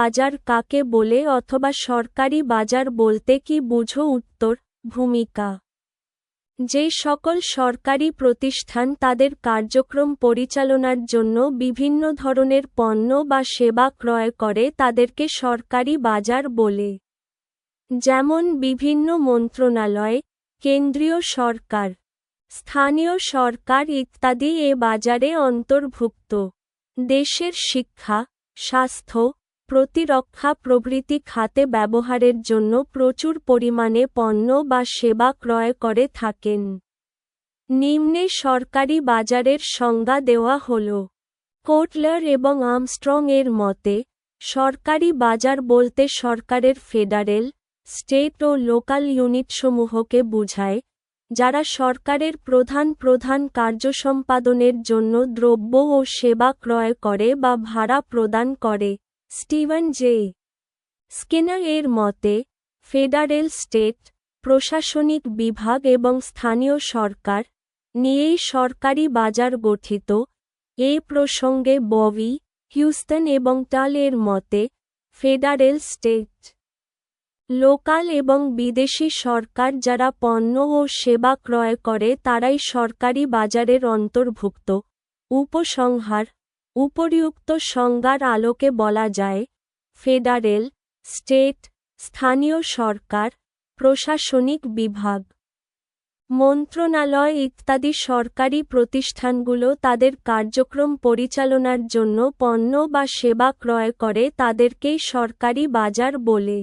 বাজার কাকে বলে অথবা সরকারি বাজার বলতে কি বুঝো? উত্তর: ভূমিকা। যে সকল সরকারি প্রতিষ্ঠান তাদের কার্যক্রম পরিচালনার জন্য বিভিন্ন ধরনের পণ্য বা সেবা ক্রয় করে তাদেরকে সরকারি বাজার বলে। যেমন বিভিন্ন মন্ত্রণালয়, কেন্দ্রীয় সরকার, স্থানীয় সরকার ইত্যাদি এ বাজারে অন্তর্ভুক্ত। দেশের শিক্ষা, স্বাস্থ্য, প্রতিরক্ষা প্রভৃতি খাতে ব্যবহারের জন্য প্রচুর পরিমাণে পণ্য বা সেবা ক্রয় করে থাকেন। নিম্নে সরকারি বাজারের সংজ্ঞা দেওয়া হল। কোটলার এবং আর্মস্ট্রং এর মতে, সরকারি বাজার বলতে সরকারের ফেডারেল, স্টেট ও লোকাল ইউনিটসমূহকে বোঝায়, যারা সরকারের প্রধান কার্য সম্পাদনের জন্য দ্রব্য ও সেবা ক্রয় করে বা ভাড়া প্রদান করে। Steven J. স্কিনার এর মতে, ফেডারেল, স্টেট, প্রশাসনিক বিভাগ এবং স্থানীয় সরকার নিয়েই সরকারি বাজার গঠিত। এ প্রসঙ্গে ববি, হিউস্টন এবং টাল এর মতে, ফেডারেল, স্টেট, লোকাল এবং বিদেশি সরকার যারা পণ্য ও সেবা ক্রয় করে তারাই সরকারি বাজারের অন্তর্ভুক্ত। উপসংহার: উপরিউক্ত সংজ্ঞার আলোকে বলা যায়, ফেডারেল, স্টেট, স্থানীয় সরকার, প্রশাসনিক বিভাগ, মন্ত্রণালয় ইত্যাদি সরকারি প্রতিষ্ঠানগুলো তাদের কার্যক্রম পরিচালনার জন্য পণ্য বা সেবা ক্রয় করে তাদেরকেই সরকারি বাজার বলে।